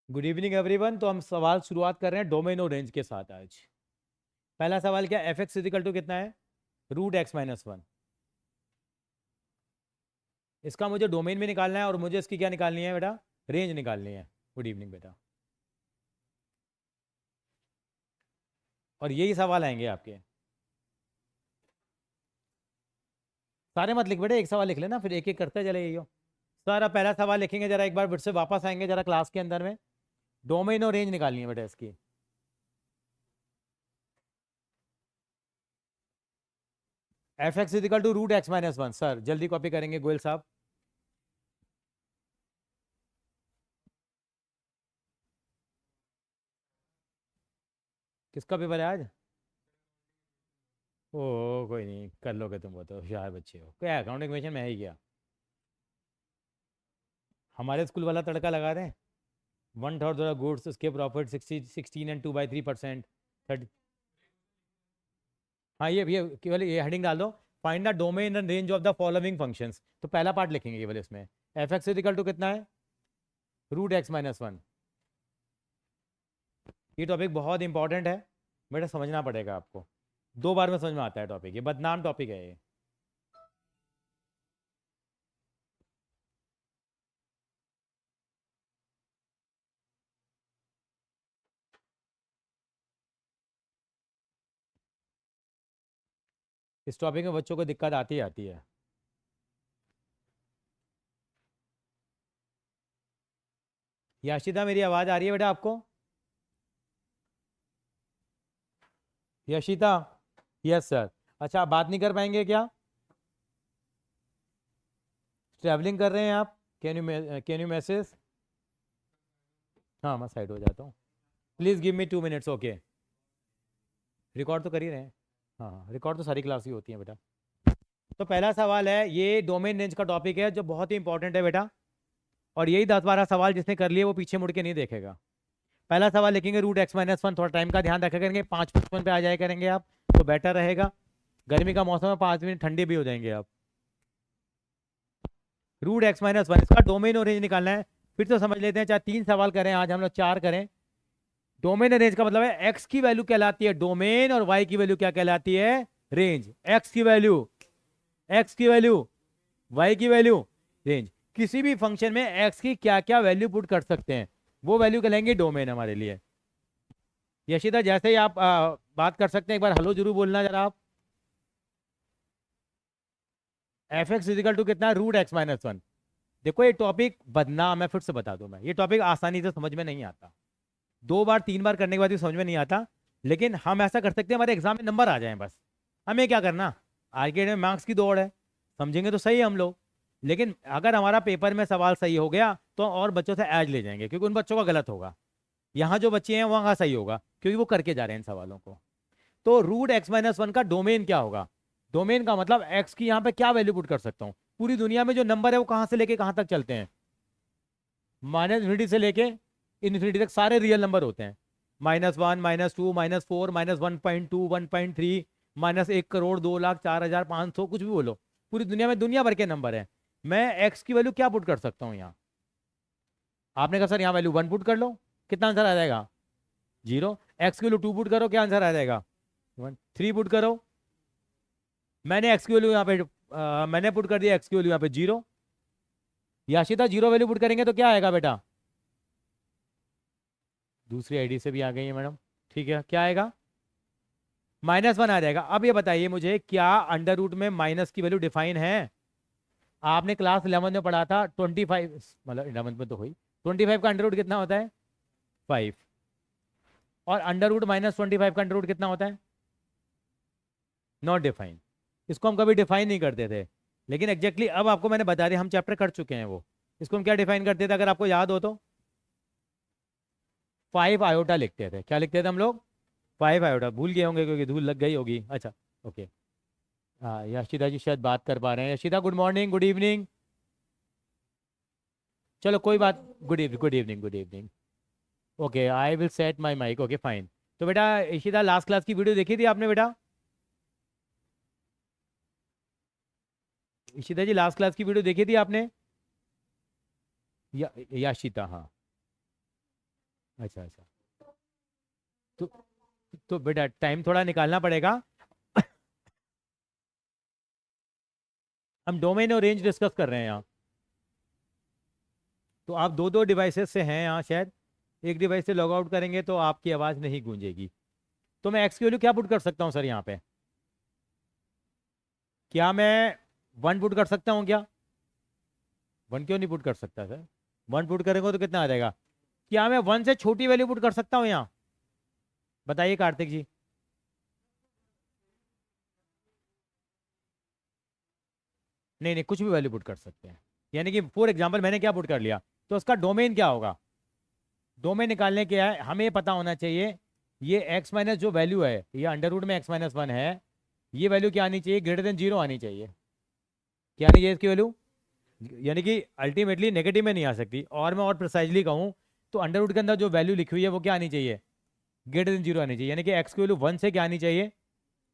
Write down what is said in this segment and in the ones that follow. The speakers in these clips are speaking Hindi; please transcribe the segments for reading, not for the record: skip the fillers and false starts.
Good evening everyone. तो हम सवाल शुरुआत कर रहे हैं डोमेन और रेंज के साथ आज। पहला सवाल क्या, एफ एक्स इजिकल टू कितना है, रूट एक्स माइनस वन। इसका मुझे डोमेन भी निकालना है और मुझे इसकी क्या निकालनी है बेटा, रेंज निकालनी है। गुड इवनिंग बेटा। और यही सवाल आएंगे आपके, सारे मत लिख बेटे, एक सवाल लिख लेना, फिर एक एक करते चले जाइयो। सर अब पहला सवाल लिखेंगे, जरा एक बार फिर से वापस आएंगे जरा क्लास के अंदर में। डोमेन और रेंज निकालनी है बेटा इसकी। F x is equal to root x minus one. Sir जल्दी कॉपी करेंगे गोयल साहब। किसका पेपर है आज? ओ कोई नहीं, कर लोगे तुम, वो तो होशियार बच्चे हो। क्या अकाउंटिंग मिशन में है ही क्या? हमारे स्कूल वाला तड़का लगा दें। वन थर्ड गुड्स, उसके प्रॉफिट 16 and 2/3%। थर्टी। हाँ ये केवल ये हेडिंग डाल दो। Find the domain and range of the following functions. तो पहला पार्ट लिखेंगे केवल इसमें। एफ एक्स इजिकल टू कितना है, रूट एक्स माइनस वन। ये टॉपिक बहुत इंपॉर्टेंट है बेटा, समझना पड़ेगा आपको। दो बार में समझ में आता है टॉपिक, ये बदनाम टॉपिक है ये। इस टॉपिक में बच्चों को दिक्कत आती ही आती है। याशिदा मेरी आवाज़ आ रही है बेटा आपको? यशिता। Yes sir. अच्छा आप बात नहीं कर पाएंगे क्या? ट्रैवलिंग कर रहे हैं आप? Can you message? हाँ मैं साइड हो जाता हूँ। Please give me 2 minutes. Okay. Record तो कर ही रहे हैं। हाँ हाँ, रिकॉर्ड तो सारी क्लास ही होती है बेटा। तो पहला सवाल है, ये डोमेन रेंज का टॉपिक है जो बहुत ही इंपॉर्टेंट है बेटा। और यही 10-12 सवाल जिसने कर लिए वो पीछे मुड़ के नहीं देखेगा। पहला सवाल लिखेंगे रूट एक्स माइनस वन। थोड़ा टाइम का ध्यान रखा करेंगे, 5:55 पे आ जाया करेंगे आप, तो बेटर रहेगा। गर्मी का मौसम है, 5 मिनट ठंडे भी हो जाएंगे आप। रूट एक्स माइनस वन, इसका डोमेन और रेंज निकालना है। फिर तो समझ लेते हैं, चाहे 3 सवाल करें आज हम लोग, 4 करें। डोमेन और रेंज का मतलब है एक्स की वैल्यू कहलाती है डोमेन और वाई की वैल्यू क्या कहलाती है, रेंज। एक्स की वैल्यू, एक्स की वैल्यू, वाई की वैल्यू, रेंज। किसी भी फंक्शन में एक्स की क्या क्या वैल्यू पुट कर सकते हैं, वो वैल्यू कहलाएंगे डोमेन हमारे लिए। यशिता जैसे ही आप बात कर सकते हैं, एक बार हेलो जरूर बोलना जरा आप। एफ एक्स इजिकल टू कितना, रूट एक्स माइनस वन। देखो ये टॉपिक बदनाम है, फिर से बता दूं मैं, ये टॉपिक आसानी से समझ में नहीं आता। 2 बार 3 बार करने के बाद भी समझ में नहीं आता। लेकिन हम ऐसा कर सकते हैं, हमारे एग्जाम में नंबर आ जाए बस। हमें क्या करना, आज के डेट में मार्क्स की दौड़ है। समझेंगे तो सही हम लोग। लेकिन अगर हमारा पेपर में सवाल सही हो गया तो और बच्चों से एज ले जाएंगे, क्योंकि उन बच्चों का गलत होगा। यहाँ जो बच्चे हैं वहाँ का सही होगा, क्योंकि वो करके जा रहे हैं इन सवालों को। तो रूट एक्स माइनस वन का डोमेन क्या होगा? डोमेन का मतलब एक्स की यहाँ पे क्या वैल्यू पुट कर सकता हूँ। पूरी दुनिया में जो नंबर है वो कहाँ से लेके कहाँ तक चलते हैं, माइनस इन्फिनिटी से लेके इन्फिनिटी तक सारे रियल नंबर होते हैं। -1, -2, -4, -1.2, 1.3, -1 करोड़, 2 लाख, 4,500, कुछ भी बोलो। पूरी दुनिया में दुनिया भर के नंबर है। मैं एक्स की वैल्यू क्या पुट कर सकता हूँ यहाँ? आपने कहा सर यहाँ वैल्यू 1 पुट कर लो, कितना आंसर आ जाएगा? 0। एक्स की वैल्यू 2 पुट करो, क्या आंसर आ जाएगा? 1। 3 पुट करो, मैंने एक्स की वैल्यू यहाँ पे मैंने पुट कर दिया एक्स की वैल्यू यहाँ पे 0। याशिता 0 वैल्यू पुट करेंगे तो क्या आएगा बेटा? दूसरी आईडी से भी आ गई है मैडम। ठीक है, क्या आएगा? -1 आ जाएगा। अब ये बताइए मुझे, क्या अंडर रूट में माइनस की वैल्यू डिफाइन है? आपने क्लास 11 में पढ़ा था 25, मतलब 11 में तो हुई। 25 का अंडर रूट कितना होता है? 5। और अंडर रूट -25 का अंडर रूट कितना होता है? Not define. इसको हम कभी डिफाइन नहीं करते थे, लेकिन एग्जैक्टली अब आपको मैंने बता दिया, हम चैप्टर कर चुके हैं वो। इसको हम क्या डिफाइन करते थे, अगर आपको याद हो तो? 5 आयोटा लिखते थे। क्या लिखते थे हम लोग? 5 आयोटा। भूल गए होंगे क्योंकि धूल लग गई होगी। अच्छा। ओके। हाँ यशिता जी शायद बात कर पा रहे हैं। Yashita good morning, good evening. चलो कोई बात। Good evening, good evening. Okay I will set my mic. Okay fine. तो बेटा यशिता, लास्ट क्लास की वीडियो देखी थी आपने बेटा? यशिता जी लास्ट क्लास की वीडियो देखी थी आपने? या याशिता, हाँ। अच्छा अच्छा। तो तो बेटा टाइम थोड़ा निकालना पड़ेगा। हम डोमेन और रेंज डिस्कस कर रहे हैं यहाँ। तो आप दो दो डिवाइसेस से हैं यहाँ शायद। एक डिवाइस से लॉग आउट करेंगे तो आपकी आवाज़ नहीं गूंजेगी। तो मैं एक्स की वैल्यू क्या पुट कर सकता हूँ सर यहाँ पे? क्या मैं 1 पुट कर सकता हूँ क्या? 1 क्यों नहीं पुट कर सकता सर? 1 पुट करेंगे तो कितना आ जाएगा? क्या मैं 1 से छोटी वैल्यू पुट कर सकता हूँ यहाँ? बताइए कार्तिक जी। नहीं नहीं, कुछ भी वैल्यू पुट कर सकते हैं। यानी कि फॉर एग्जाम्पल मैंने क्या पुट कर लिया, तो उसका डोमेन क्या होगा? डोमेन निकालने के है हमें पता होना चाहिए, ये एक्स माइनस जो वैल्यू है, ये अंडर रूट में x-1 है, ये वैल्यू क्या आनी चाहिए? ग्रेटर देन 0 आनी चाहिए। क्या आनी चाहिए इसकी वैल्यू? यानी कि अल्टीमेटली नेगेटिव में नहीं आ सकती। और मैं और प्रिसाइजली कहूँ तो अंडर रूट के अंदर जो वैल्यू लिखी हुई है वो क्या आनी चाहिए? ग्रेटर देन 0 आनी चाहिए। यानी कि एक्स की वैल्यू 1 से क्या आनी चाहिए?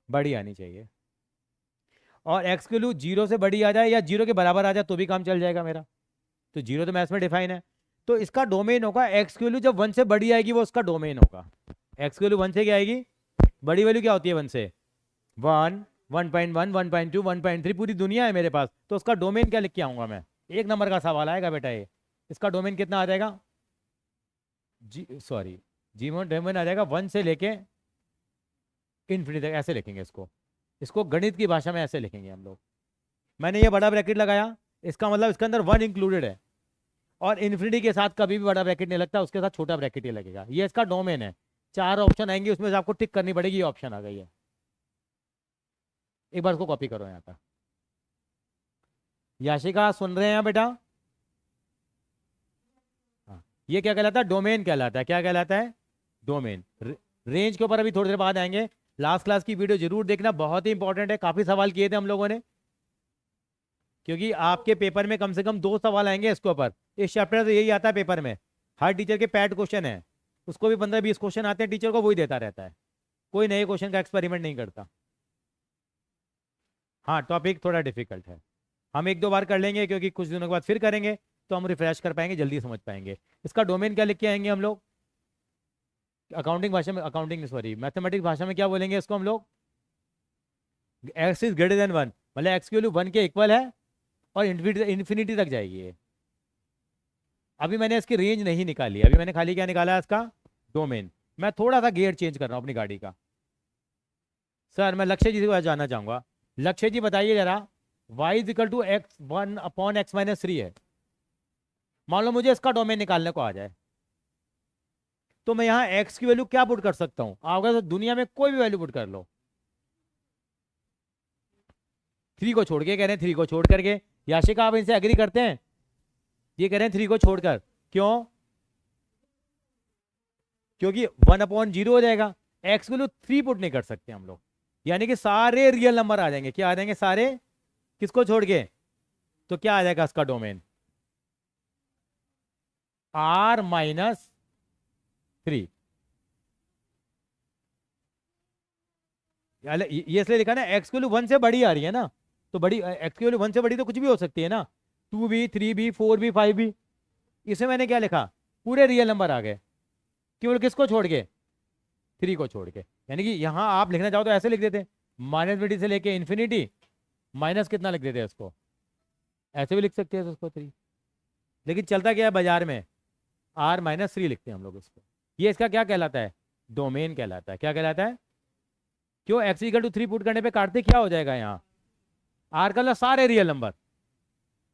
बड़ी आनी चाहिए। और एक्स की वैल्यू 0 से बड़ी आ जाए या 0 के बराबर आ जाए तो भी काम चल जाएगा मेरा। तो 0 तो मैथ्स में डिफाइन है। तो इसका डोमेन होगा एक्स की वैल्यू जब 1 से बड़ी आएगी वो उसका डोमेन होगा। एक्स की वैल्यू 1 से क्या आएगी? बड़ी वैल्यू क्या होती है 1 से? 1, 1.1, 1.2, 1.3, पूरी दुनिया है मेरे पास। तो उसका डोमेन क्या लिख के आऊंगा मैं? एक नंबर का सवाल आएगा बेटा ये। इसका डोमेन कितना आ जाएगा? जी सॉरी, जी मोन डोमेन आ जाएगा 1 से लेके इन्फिनिटी तक। ऐसे लिखेंगे इसको। इसको गणित की भाषा में ऐसे लिखेंगे हम लोग। मैंने ये बड़ा ब्रैकेट लगाया, इसका मतलब इसके अंदर 1 इंक्लूडेड है। और इन्फिनिटी के साथ कभी भी बड़ा ब्रैकेट नहीं लगता, उसके साथ छोटा ब्रैकेट ही लगेगा। ये इसका डोमेन है। 4 ऑप्शन आएंगे, उसमें से आपको टिक करनी पड़ेगी, ये ऑप्शन आ गई है। एक बार उसको कॉपी करो यहाँ पर। याशिका सुन रहे हैं बेटा? हाँ। ये क्या कहलाता है? डोमेन कहलाता है। क्या कहलाता है? डोमेन। रेंज के ऊपर अभी थोड़ी देर बाद आएंगे। लास्ट क्लास की वीडियो जरूर देखना, बहुत ही इंपॉर्टेंट है। काफी सवाल किए थे हम लोगों ने, क्योंकि आपके पेपर में कम से कम 2 सवाल आएंगे इसके ऊपर। इस चैप्टर से यही आता है पेपर में। हर टीचर के पैड क्वेश्चन है, उसको भी 15-20 क्वेश्चन आते हैं, टीचर को वही देता रहता है। कोई नए क्वेश्चन का एक्सपेरिमेंट नहीं करता। हाँ, टॉपिक थोड़ा डिफिकल्ट है। हम 1-2 बार कर लेंगे, क्योंकि कुछ दिनों के बाद फिर करेंगे तो हम रिफ्रेश कर पाएंगे, जल्दी समझ पाएंगे। इसका डोमेन क्या लिख के आएंगे हम लोग? अकाउंटिंग भाषा में, अकाउंटिंग सॉरी मैथमेटिक्स भाषा में क्या बोलेंगे इसको हम लोग? एक्स इज ग्रेटर देन 1, मतलब एक्स की वैल्यू 1 के इक्वल है और इन्फिनिटी तक जाएगी ये। अभी मैंने इसकी रेंज नहीं निकाली, अभी मैंने खाली क्या निकाला है? इसका डोमेन। मैं थोड़ा सा गियर चेंज कर रहा हूँ अपनी गाड़ी का। सर मैं लक्ष्य जी से जानना चाहूंगा। लक्ष्य जी बताइए जरा, y is equal to x 1/x-3 है। मान लो मुझे इसका डोमेन निकालने को आ जाए, तो मैं यहाँ x की वैल्यू क्या पुट कर सकता हूँ? आप तो दुनिया में कोई भी वैल्यू पुट कर लो। 3 को छोड़ के कह रहे हैं, 3 को छोड़ करके। याशिका आप इनसे एग्री करते हैं? ये कह रहे हैं 3 को छोड़कर। क्यों? क्योंकि 1/0 हो जाएगा। एक्स वैल्यू 3 पुट नहीं कर सकते हम लोग, यानी कि सारे रियल नंबर आ जाएंगे। क्या आ जाएंगे सारे? किसको छोड़ के? तो क्या आ जाएगा इसका डोमेन? R-3। ये इसलिए लिखा ना, एक्स की वैल्यू 1 से बड़ी आ रही है ना, तो बड़ी एक्स की वैल्यू 1 से बड़ी तो कुछ भी हो सकती है ना। 2 भी, 3 भी, 4 भी, 5 भी। इसमें मैंने क्या लिखा? पूरे रियल नंबर आ गए। केवल किसको छोड़ के? 3 को छोड़ के। यानी कि यहां आप लिखना चाहो तो ऐसे लिख देते, -∞ से लेके इन्फिनिटी, माइनस कितना लिख देते हैं इसको। ऐसे भी लिख सकते हैं उसको 3। लेकिन चलता क्या है बाजार में? R-3 लिखते हैं हम लोग इसको। ये इसका क्या कहलाता है? डोमेन कहलाता है। क्या कहलाता है? क्यों? x=3 पुट करने पे काटते क्या हो जाएगा यहाँ? आर का मतलब सारे रियल नंबर,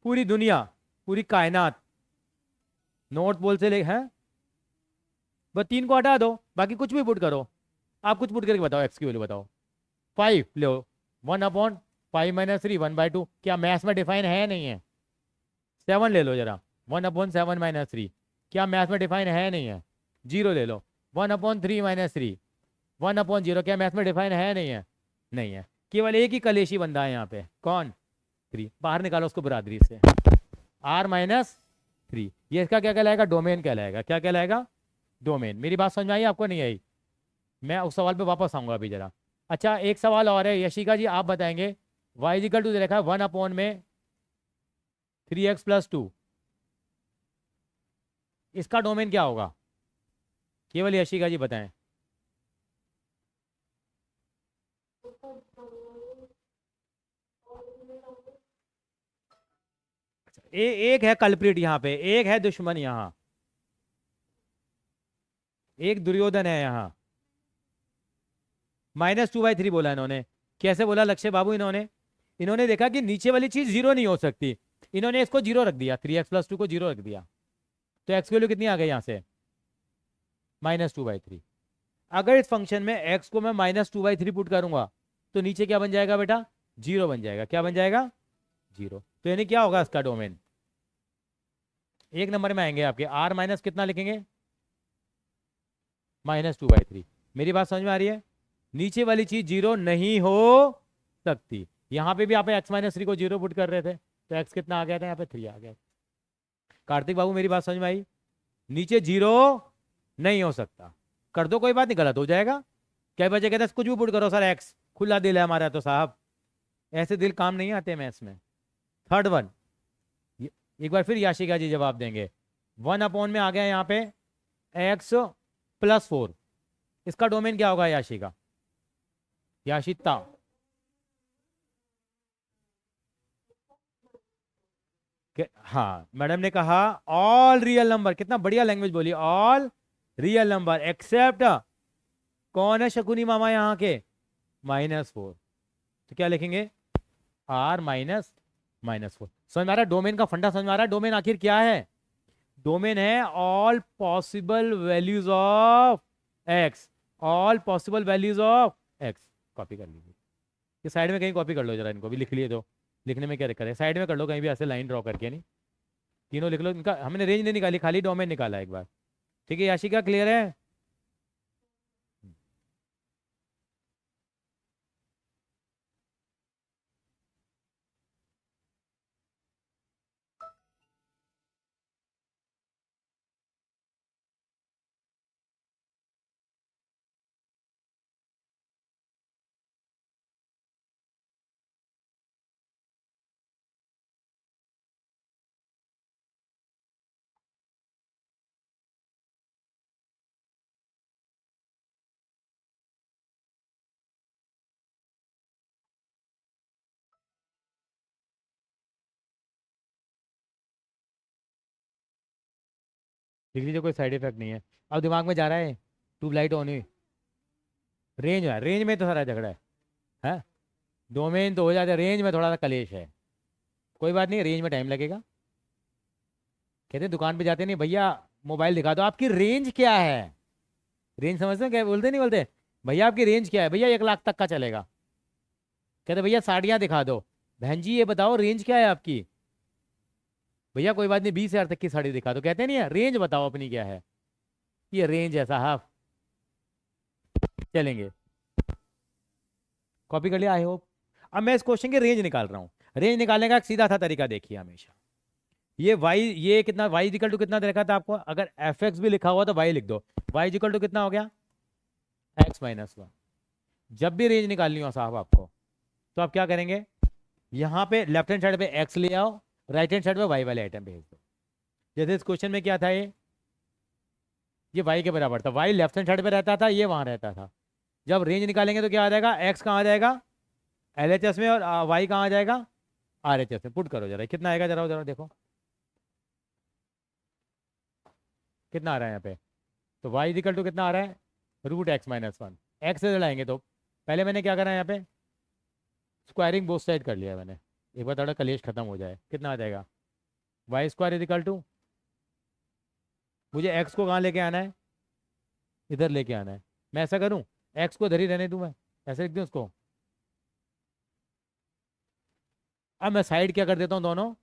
पूरी दुनिया, पूरी कायनात, नॉर्थ पोल से ले है। बस 3 को हटा दो, बाकी कुछ भी पुट करो। आप कुछ पुट करके बताओ, एक्स की वैल्यू बताओ। 5 लो, 1/5 - 3, 1/2। क्या मैथ्स में डिफाइन है? नहीं है। 7 ले लो जरा, 1/7 - 3। क्या मैथ्स में डिफाइन है? नहीं है। 0 ले लो, 1/3 - 3, 1/0। क्या मैथ्स में डिफाइन है? नहीं है। नहीं है। केवल एक ही कलेशी बंदा है यहाँ पे, कौन? 3। बाहर निकालो उसको बरादरी से। R-3, ये इसका क्या कहलाएगा? डोमेन कहलाएगा। क्या कहलाएगा? डोमेन। मेरी बात समझ में आई? आपको नहीं आई? मैं उस सवाल पे वापस आऊंगा अभी जरा। अच्छा, एक सवाल और है, यशिका जी आप बताएंगे। y = देखा है 1/3x + 2, इसका डोमेन क्या होगा? केवल यशिका जी बताएं। एक है कल्प्रिट यहाँ पे, एक है दुश्मन यहाँ, एक दुर्योधन है यहाँ। -2/3 बोला इन्होंने। कैसे बोला लक्ष्य बाबू इन्होंने? इन्होंने देखा कि नीचे वाली चीज जीरो नहीं हो सकती, इन्होंने इसको जीरो रख दिया, 3x+2 को जीरो रख दिया। तो एक्स की वैल्यू कितनी आ गई यहाँ से? -2/3। अगर इस फंक्शन में एक्स को मैं -2/3 पुट करूंगा तो नीचे क्या बन जाएगा बेटा? जीरो बन जाएगा। क्या बन जाएगा? जीरो। तो यानी क्या होगा इसका डोमेन? एक नंबर में आएंगे आपके, आर माइनस कितना लिखेंगे? -2/3। मेरी बात समझ में आ रही है? नीचे वाली चीज जीरो नहीं हो सकती। यहां पे भी आप x-3 को जीरो पुट कर रहे थे, तो x कितना आ गया था? यहाँ पे 3 आ गया। कार्तिक बाबू मेरी बात समझ में आई? नीचे जीरो नहीं हो सकता, कर दो कोई बात नहीं, गलत हो जाएगा। क्या बचे? कहते हैं कुछ भी पुट करो सर, एक्स खुला दिल है हमारा तो साहब, ऐसे दिल काम नहीं आते मैथ्स में। थर्ड वन, एक बार फिर याशिका जी जवाब देंगे। 1 में आ गया यहाँ पे x+4, इसका डोमेन क्या होगा याशिका? याशिता? हाँ मैडम ने कहा ऑल रियल नंबर, कितना बढ़िया लैंग्वेज बोली, ऑल रियल नंबर एक्सेप्ट, कौन है शकुनी मामा यहाँ के? -4। तो क्या लिखेंगे? r -4। समझ में आ रहा है डोमेन का फंडा? समझ में आ रहा है डोमेन आखिर क्या है? डोमेन है all possible values of x, all possible values of x। Copy कर लीजिए, ये साइड में कहीं कॉपी कर लो जरा, इनको भी लिख लिए तो, लिखने में क्या दिक्कत है? साइड में कर लो कहीं भी ऐसे लाइन ड्रॉ करके, नहीं तीनों लिख लो। इनका हमने रेंज नहीं निकाली, खाली डोमेन निकाला एक बार। ठीक है याशिका, क्लियर है? लिख लीजिए, कोई साइड इफेक्ट नहीं है। अब दिमाग में जा रहा है ट्यूबलाइट ऑन हुई, रेंज है, रेंज में तो सारा झगड़ा है? डोमेन तो हो जाता है, रेंज में थोड़ा सा कलेश है। कोई बात नहीं, रेंज में टाइम लगेगा। कहते हैं दुकान पे जाते नहीं भैया, मोबाइल दिखा दो, आपकी रेंज क्या है? रेंज समझते हैं क्या बोलते? नहीं बोलते भैया आपकी रेंज क्या है? भैया 1 लाख तक का चलेगा। कहते भैया साड़ियाँ दिखा दो, बहन जी ये बताओ रेंज क्या है आपकी? भैया कोई बात नहीं 20 हज़ार तक की साड़ी दिखा दो। कहते नहीं है रेंज बताओ अपनी क्या है? ये रेंज है साहब। चलेंगे, कॉपी कर लिया आई होप। अब मैं इस क्वेश्चन की रेंज निकाल रहा हूँ। रेंज निकालने का एक सीधा था तरीका देखिए हमेशा, ये y, ये कितना y इक्वल टू कितना दे रखा था आपको? अगर fx भी लिखा हुआ तो y लिख दो। y इक्वल टू कितना हो गया? x-1। जब भी रेंज निकालनी हो साहब आपको, तो आप क्या करेंगे? यहाँ पे लेफ्ट हैंड साइड पे x ले आओ, राइट हैंड साइड पे y वाले आइटम भेज दो। जैसे इस क्वेश्चन में क्या था, ये y के बराबर था, y लेफ्ट हैंड साइड पे रहता था, ये वहां रहता था। जब रेंज निकालेंगे तो क्या आ जाएगा? x कहाँ आ जाएगा? LHS में, और y कहाँ आ जाएगा? RHS में। पुट करो जरा, कितना आएगा जरा जरा देखो, कितना आ रहा है यहाँ पे? तो y इक्वल टू कितना आ रहा है? √x-1। x से लड़ाएंगे तो पहले मैंने क्या करा है यहाँ पे? स्क्वायरिंग बोथ साइड कर लिया मैंने, एक बार थोड़ा कलेश खत्म हो जाए। कितना आ जाएगा? y² इक्वल टू, मुझे x को कहाँ लेके आना है? इधर लेके आना है। मैं ऐसा करूँ, x को इधर ही रहने दूँ, मैं ऐसे लिख दूँ उसको। अब मैं साइड क्या कर देता हूँ, दोनों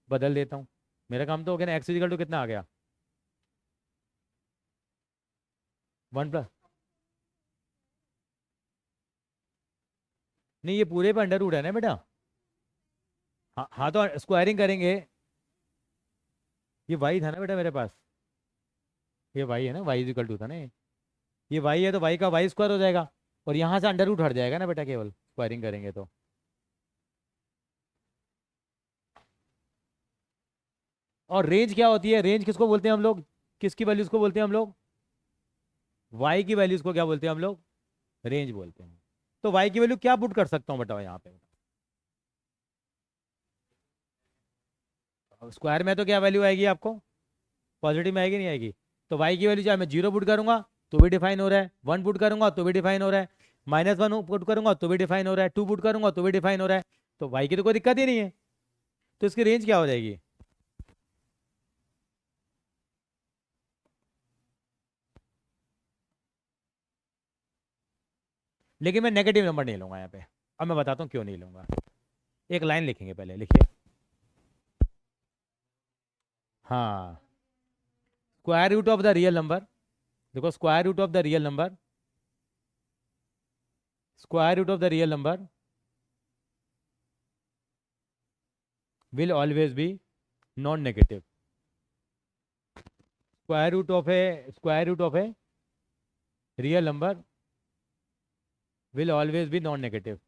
बदल देता हूँ। मेरा काम तो हो गया ना। x इक्वल टू कितना आ गया? 1+, नहीं ये पूरे पे अंडर रूट है ना बेटा। हाँ हाँ, तो स्क्वायरिंग करेंगे। ये y था ना बेटा मेरे पास, ये y है ना, y इक्वल टू था ना ये y है, तो y का y² हो जाएगा, और यहाँ से अंडर रूट हट जाएगा ना बेटा, केवल स्क्वायरिंग करेंगे तो। और रेंज क्या होती है? रेंज किसको बोलते हैं हम लोग? किसकी वैल्यूज को बोलते हैं हम लोग? वाई की वैल्यूज को क्या बोलते हैं हम लोग? रेंज बोलते हैं। तो वाई की वैल्यू क्या पुट कर सकता हूँ बताओ यहाँ पे? स्क्वायर में तो क्या वैल्यू आएगी आपको? पॉजिटिव में आएगी नहीं आएगी? तो वाई की वैल्यू चाहे मैं 0 पुट करूंगा तो भी डिफाइन हो रहा है, 1 पुट करूंगा तो भी डिफाइन हो रहा है, -1 पुट करूंगा तो भी डिफाइन हो रहा है, 2 पुट करूंगा तो भी डिफाइन हो रहा है। तो वाई की तो कोई दिक्कत ही नहीं है। तो इसकी रेंज क्या हो जाएगी? लेकिन मैं नेगेटिव नंबर नहीं लूंगा यहाँ पे। अब मैं बताता हूँ क्यों नहीं लूंगा। एक लाइन लिखेंगे, पहले लिखिए। हाँ, square root of the real number. देखो, square root of the real number, square root of the real number will always be non-negative. Square root of a real number will always be non-negative.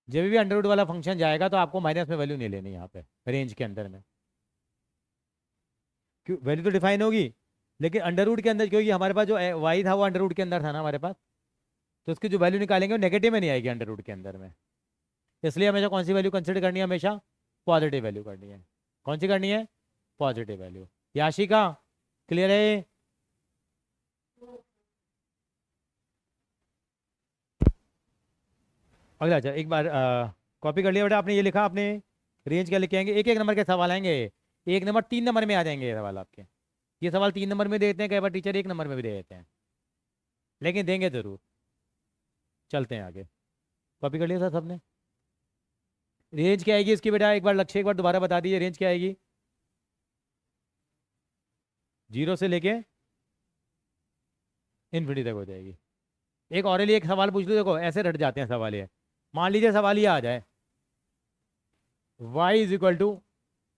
जब भी अंडर रूट वाला फंक्शन जाएगा तो आपको माइनस में वैल्यू नहीं लेनी यहाँ पे, रेंज के अंदर में। क्यों? वैल्यू तो डिफाइन होगी, लेकिन अंडर रूट के अंदर, क्योंकि हमारे पास जो वाई था वो अंडर रूट के अंदर था ना हमारे पास, तो उसकी जो वैल्यू निकालेंगे वो नेगेटिव में नहीं आएगी अंडर रूट के अंदर में। इसलिए हमेशा कौन सी वैल्यू कंसिडर करनी है? हमेशा पॉजिटिव वैल्यू करनी है। कौन सी करनी है? Positive value. याशिका, क्लियर है? अगला, अच्छा एक बार कॉपी कर लिया बेटा आपने? ये लिखा आपने? रेंज क्या लिखे आएंगे? एक एक नंबर के सवाल आएंगे। एक नंबर 3 नंबर में आ जाएंगे ये सवाल आपके। ये सवाल 3 नंबर में दे देते हैं, कई बार टीचर 1 नंबर में भी दे देते हैं, लेकिन देंगे जरूर। चलते हैं आगे। कॉपी कर लिया था सबने? रेंज क्या आएगी इसकी बेटा? एक बार लक्ष्य, एक बार दोबारा बता दीजिए, रेंज क्या आएगी? 0 से लेके इन्फिनिटी तक हो जाएगी। एक और लिए एक सवाल पूछ लो, देखो ऐसे रट जाते हैं सवाल ये। मान लीजिए सवाल ये आ जाए, y is equal to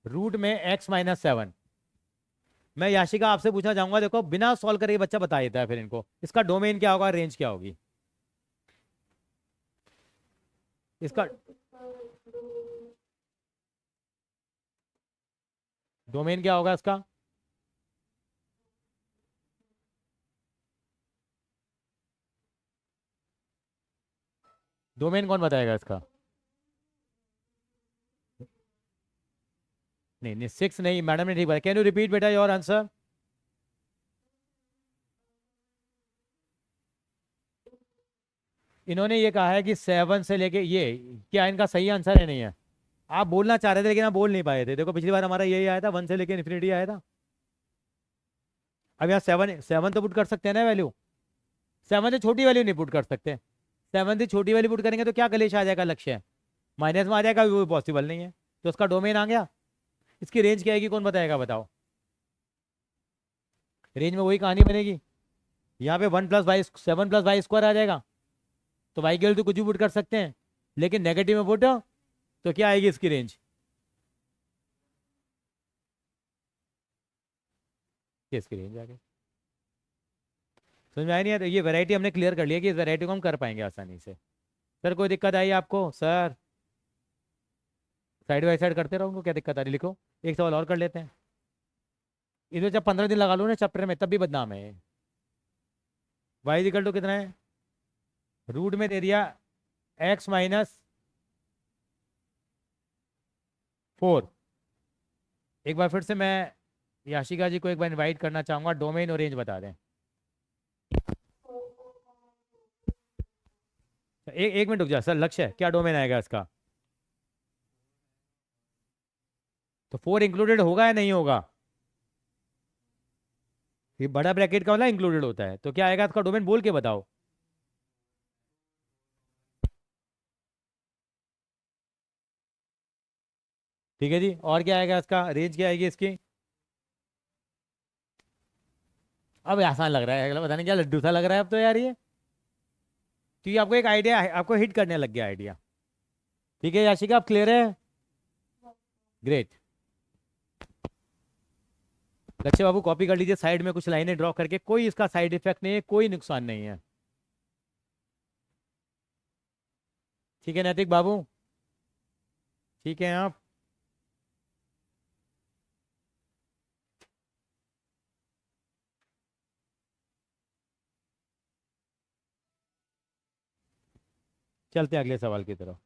root में x-7। मैं याशिका आपसे पूछना चाहूंगा, देखो बिना सॉल्व करे बच्चा बता देता है, फिर इनको इसका डोमेन क्या होगा, रेंज क्या होगी इसका? डोमेन क्या होगा इसका? डोमेन कौन बताएगा इसका? नहीं नहीं, 6 नहीं, मैडम ने ठीक बताया। कैन यू रिपीट बेटा योर आंसर? इन्होंने ये कहा है कि 7 से लेके ये, क्या इनका सही आंसर है नहीं है? आप बोलना चाह रहे थे लेकिन आप बोल नहीं पाए थे। देखो पिछली बार हमारा यही आया था, 1 से लेके इन्फिनिटी आया था। अब यहाँ 7 तो पुट कर सकते हैं ना वैल्यू? 7 से छोटी वैल्यू नहीं पुट कर सकते। 7 से छोटी वैल्यू पुट करेंगे तो क्या कलेश आ जाएगा? लक्ष्य माइनस में आ जाएगा, वो पॉसिबल नहीं है। तो उसका डोमेन आ गया। इसकी रेंज क्या आएगी, कौन बताएगा? बताओ। रेंज में वही कहानी बनेगी। यहाँ पे 1 + y 7 + y² आ जाएगा। तो वाई की वैल्यू तो कुछ भी पुट कर सकते हैं, लेकिन नेगेटिव में पुट तो क्या आएगी इसकी रेंज? इसकी रेंज आ गई। समझ में आया नहीं? यार ये वैरायटी हमने क्लियर कर लिया कि इस वैरायटी को हम कर पाएंगे आसानी से। सर कोई दिक्कत आई आपको? सर साइड बाई साइड करते रहो, क्या दिक्कत आ रही? लिखो। एक सवाल और कर लेते हैं। इसमें जब 15 दिन लगा लो ना चैप्टर में, तब भी बदनाम है। वाई इक्वल टू कितना है? रूट में दे दिया x-4। एक बार फिर से मैं याशिका जी को एक बार इनवाइट करना चाहूंगा, डोमेन और रेंज बता दें। एक मिनट रुक जा सर। लक्ष्य क्या डोमेन आएगा इसका? तो 4 इंक्लूडेड होगा या नहीं होगा? ये बड़ा ब्रैकेट का वाला इंक्लूडेड होता है, तो क्या आएगा इसका डोमेन? बोल के बताओ। ठीक है जी, और क्या आएगा इसका? रेंज क्या आएगी इसकी? अब आसान लग रहा है, अगला पता नहीं क्या लड्डू सा लग रहा है अब तो यार ये। तो ये आपको एक आइडिया, आपको हिट करने लग गया आइडिया। ठीक है याशिका, आप क्लियर है? ग्रेट। लक्ष्य बाबू कॉपी कर लीजिए, साइड में कुछ लाइनें ड्रॉ करके। कोई इसका साइड इफेक्ट नहीं है, कोई नुकसान नहीं है। ठीक है नैतिक बाबू? ठीक है आप। चलते हैं अगले सवाल की तरफ।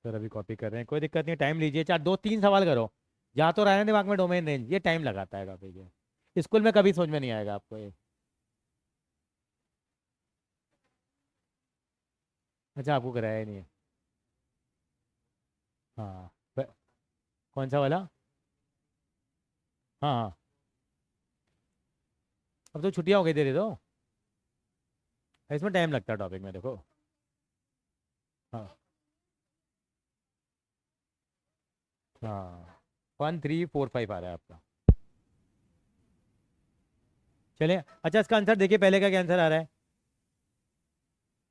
सर अभी कॉपी कर रहे हैं, कोई दिक्कत नहीं, टाइम लीजिए, चार दो तीन सवाल करो। जा तो रहा है ना दिमाग में डोमेन रेंज, ये टाइम लगाता है काफी के, स्कूल में कभी समझ में नहीं आएगा आपको ये। अच्छा आपको कराया ही नहीं है। हाँ कौन सा वाला? हाँ हाँ। अब तो छुट्टियां हो गई तेरी तो, इसमें टाइम लगता है टॉपिक में देखो। हाँ हाँ। 1345 आ रहा है आपका। चलिए अच्छा, इसका आंसर देखिए, पहले का क्या आंसर आ रहा है?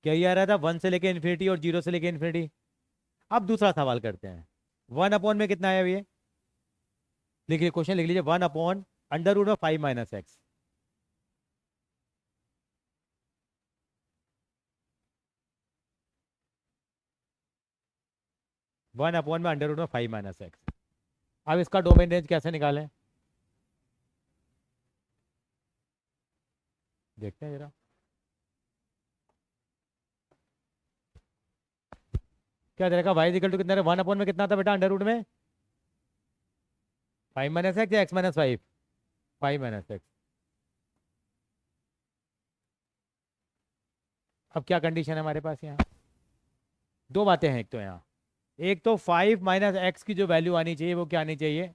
क्या ये आ रहा था, 1 से लेके इन्फिनिटी और 0 से लेके इन्फिनिटी। अब दूसरा सवाल करते हैं। 1 अपॉन में कितना आया ये? लिखिए, क्वेश्चन लिख लीजिए, 1/√5 - x। 1/√5 - x। अब इसका डोमेन रेंज कैसे निकालें, देखते हैं जरा। क्या दे रखा, वाई इक्वल टू कितना है? 1 अपॉन में कितना था बेटा अंडर रूट में? 5 - x या x - 5? 5 - x। अब क्या कंडीशन है हमारे पास यहाँ? दो बातें हैं, एक तो यहाँ, एक तो 5 - x की जो वैल्यू आनी चाहिए वो क्या आनी चाहिए?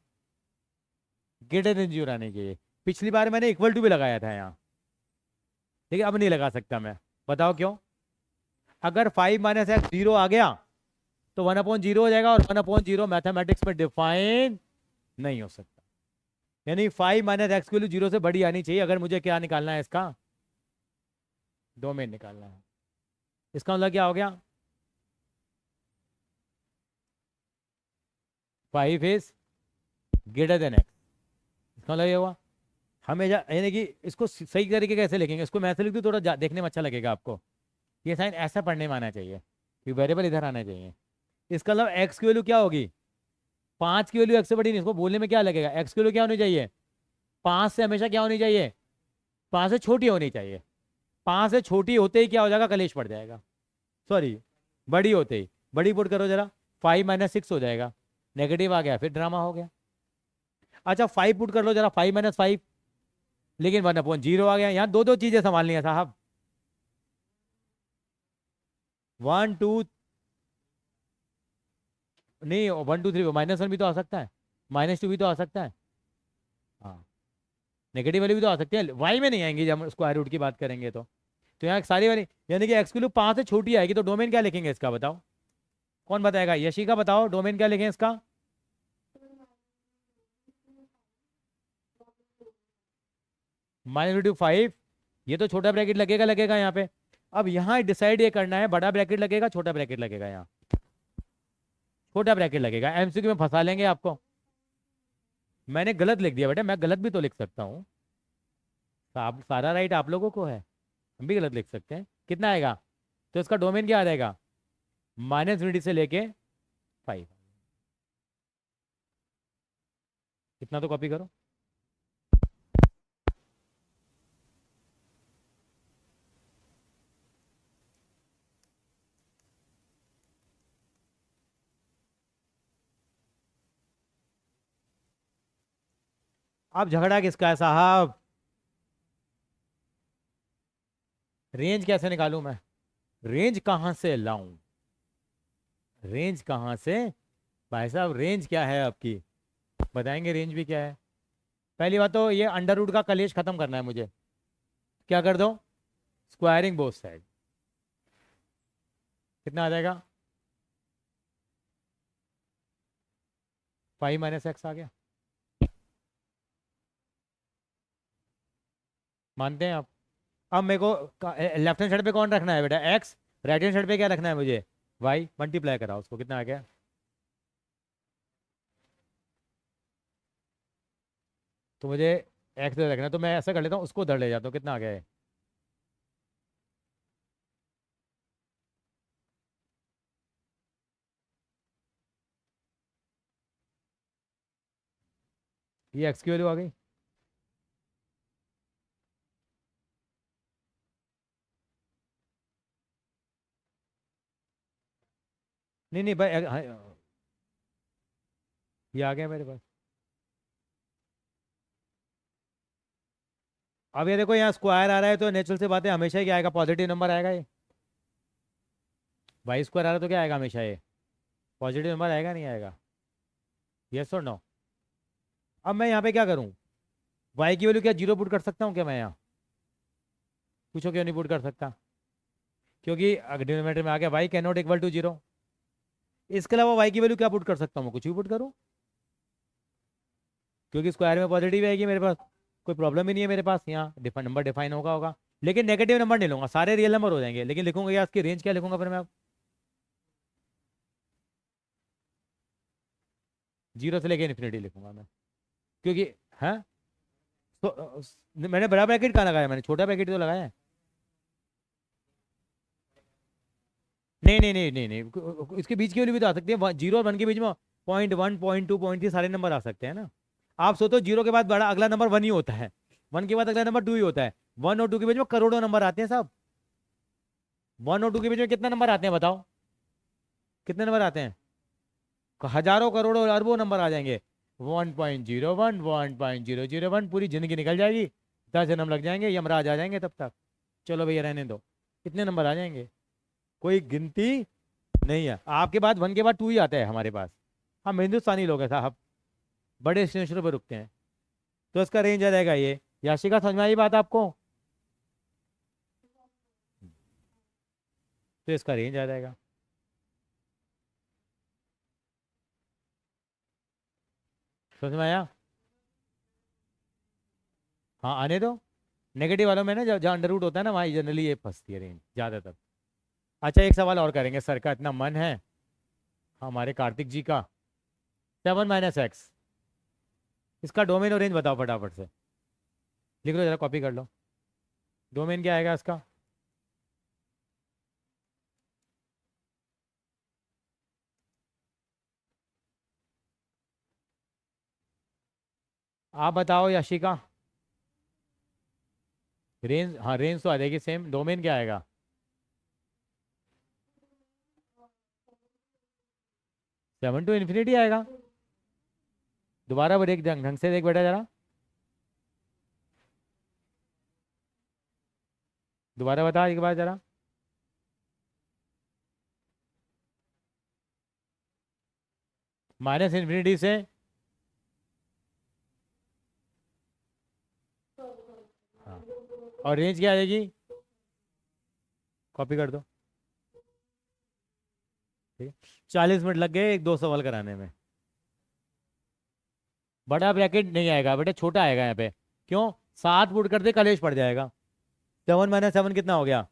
ग्रेटर देन जीरो आनी चाहिए। पिछली बार मैंने इक्वल टू भी लगाया था यहाँ, ठीक है, अब नहीं लगा सकता मैं। बताओ क्यों? अगर 5 - x 0 आ गया तो 1/0 हो जाएगा, और 1/0 मैथमेटिक्स में डिफाइन नहीं हो सकता। यानी 5 - x की वैल्यू 0 से बड़ी आनी चाहिए अगर मुझे क्या निकालना है, इसका डोमेन निकालना है। इसका मतलब क्या हो गया? 5 इज ग्रेटर देन एक्स। इसका मतलब ये हुआ, हमें यानी कि इसको सही तरीके कैसे लिखेंगे, इसको मैं ऐसे लिख दूँ थोड़ा देखने में अच्छा लगेगा आपको। ये साइन ऐसा पढ़ने में आना चाहिए कि वेरिएबल इधर आना चाहिए। इसका मतलब एक्स की वैल्यू क्या होगी? 5 की वैल्यू एक्स से बड़ी नहीं, इसको बोलने में क्या लगेगा, एक्स की वैल्यू क्या होनी चाहिए? 5 से हमेशा क्या होनी चाहिए? 5 से छोटी होनी चाहिए। 5 से छोटी होते ही क्या हो जाएगा, कलेश पड़ जाएगा। सॉरी, बड़ी होते ही। बड़ी पुट करो जरा, 5 - 6 हो जाएगा, नेगेटिव आ गया फिर ड्रामा हो गया। अच्छा 5 पुट कर लो जरा, 5 - 5, लेकिन 1/0 आ गया। यहाँ दो दो चीजें संभालनी है साहब। 1 2, नहीं 1 2 3, -1 भी तो आ सकता है, -2 भी तो आ सकता है। हाँ, नेगेटिव वाली भी तो आ सकती है, वाई में नहीं आएंगी जब हम स्क्वायर रूट की बात करेंगे तो यहाँ सारी वाली, यानी कि एक्स की वैल्यू 5 से छोटी आएगी तो डोमेन क्या लिखेंगे इसका, बताओ कौन बताएगा? यशिका बताओ, डोमेन क्या लिखें इसका? -5। ये तो छोटा ब्रैकेट लगेगा लगेगा यहाँ पे। अब यहाँ डिसाइड ये करना है, बड़ा ब्रैकेट लगेगा छोटा ब्रैकेट लगेगा? यहाँ छोटा ब्रैकेट लगेगा, एमसीक्यू में फंसा लेंगे आपको। मैंने गलत लिख दिया बेटा, मैं गलत भी तो लिख सकता हूँ। आप सारा राइट आप लोगों को है, हम भी गलत लिख सकते हैं। कितना आएगा? तो इसका डोमेन क्या आ जाएगा? -1 से लेके 5। इतना तो कॉपी करो। अब झगड़ा किसका है साहब? रेंज कैसे निकालूं मैं? रेंज कहां से लाऊं? रेंज कहां से? भाई साहब रेंज क्या है आपकी, बताएंगे रेंज भी क्या है? पहली बात तो ये अंडर रूट का कलेश खत्म करना है मुझे। क्या कर दो? Squaring both side. कितना आ जाएगा? 5 - x आ गया। मानते हैं आप? अब मेरे को लेफ्ट हैंड साइड पे कौन रखना है बेटा, एक्स। राइट हैंड साइड पे क्या रखना है मुझे? वाई। मल्टीप्लाई करा उसको, कितना आ गया? तो मुझे एक्स रखना है, तो मैं ऐसा कर लेता हूँ, उसको उधर ले जाता हूँ, कितना आ गया है? ये एक्स की वैल्यू आ गई। नहीं नहीं भाई ये आ गया मेरे पास। अब ये देखो यहाँ स्क्वायर आ रहा है तो नेचुरल से बात है हमेशा ही क्या आएगा, पॉजिटिव नंबर आएगा। ये वाई स्क्वायर आ रहा है तो क्या आएगा, हमेशा ये पॉजिटिव नंबर आएगा नहीं आएगा। यस और नो। अब मैं यहाँ पे क्या करूँ, वाई की वैल्यू क्या जीरो पुट कर सकता हूँ क्या मैं यहाँ? पूछो क्यों नहीं पुट कर सकता? क्योंकि डिनोमिनेटर में आ गया y can not equal to zero. इसके अलावा वाई की वैल्यू क्या पुट कर सकता हूँ मैं, कुछ भी पुट करूँ, क्योंकि स्क्वायर में पॉजिटिव आएगी मेरे पास, कोई प्रॉब्लम ही नहीं है मेरे पास। यहाँ नंबर डिफाइन होगा। लेकिन नेगेटिव नंबर नहीं लूंगा, सारे रियल नंबर हो जाएंगे, लेकिन लिखूंगा या इसकी रेंज क्या लिखूंगा फिर मैं अब? जीरो से लेके इन्फिनिटी लिखूंगा मैं, क्योंकि है तो मैंने बड़ा ब्रैकेट कहाँ लगाया, मैंने छोटा ब्रैकेट तो लगाया है। नहीं नहीं नहीं नहीं नहीं, इसके बीच की वैल्यू भी तो आ सकती है, जीरो और वन के बीच में 0.1 0.2 0.3 सारे नंबर आ सकते हैं ना। आप सोचो जीरो के बाद बड़ा अगला नंबर वन ही होता है, वन के बाद अगला नंबर टू ही होता है, वन और टू के बीच में करोड़ों नंबर आते हैं साहब। वन और टू के बीच में कितने नंबर आते हैं बताओ, कितने नंबर आते हैं? हजारों करोड़ों अरबों नंबर आ जाएंगे। 1.01 1.001 पूरी जिंदगी निकल जाएगी, 10 जन्म लग जाएंगे, यमराज आ जाएंगे तब तक। चलो भैया रहने दो, इतने नंबर आ जाएंगे, कोई गिनती नहीं है। आपके बाद वन के बाद टू ही आता है हमारे पास। हम हिंदुस्तानी लोग हैं साहब, बड़े स्टेशनों पर रुकते हैं। तो इसका रेंज आ जाएगा ये। याशिका समझ में आई बात आपको? तो इसका रेंज आ जाएगा। समझ में आया? हाँ आने दो। नेगेटिव वालों में ना जहाँ अंडर रूट होता है ना, वहाँ जनरली ये फंसती है रेंज ज़्यादातर। अच्छा एक सवाल और करेंगे, सर का इतना मन है हमारे कार्तिक जी का। 7 - x, इसका डोमेन और रेंज बताओ फटाफट से, लिख लो जरा, कॉपी कर लो। डोमेन क्या आएगा इसका? आप बताओ याशिका। रेंज, हाँ रेंज तो आ जाएगी सेम, डोमेन क्या आएगा? 7 to ∞ आएगा। दोबारा देख, ढंग ढंग से देख बेटा जरा, दोबारा बता एक बार जरा। -∞ से हाँ, और रेंज क्या आएगी? कॉपी कर दो। ठीक है, 40 मिनट लग गए एक दो सवाल कराने में। बड़ा ब्रैकेट नहीं आएगा बेटा, छोटा आएगा यहाँ पे। क्यों? 7 पुट कर दे कलेश पड़ जाएगा। 7 - 7 कितना हो गया?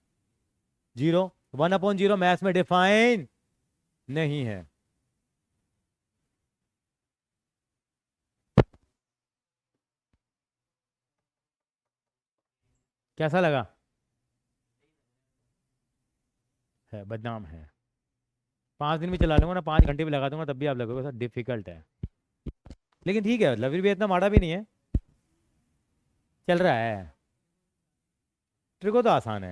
जीरो। 1/0 मैथ्स में डिफाइन नहीं है। कैसा लगा? है बदनाम है। 5 दिन भी चला लूंगा ना, 5 घंटे भी लगा दूंगा तब भी आप लगोगे सर डिफिकल्ट है। लेकिन ठीक है, लवरी भी इतना माड़ा भी नहीं है, चल रहा है। ट्रिको तो आसान है।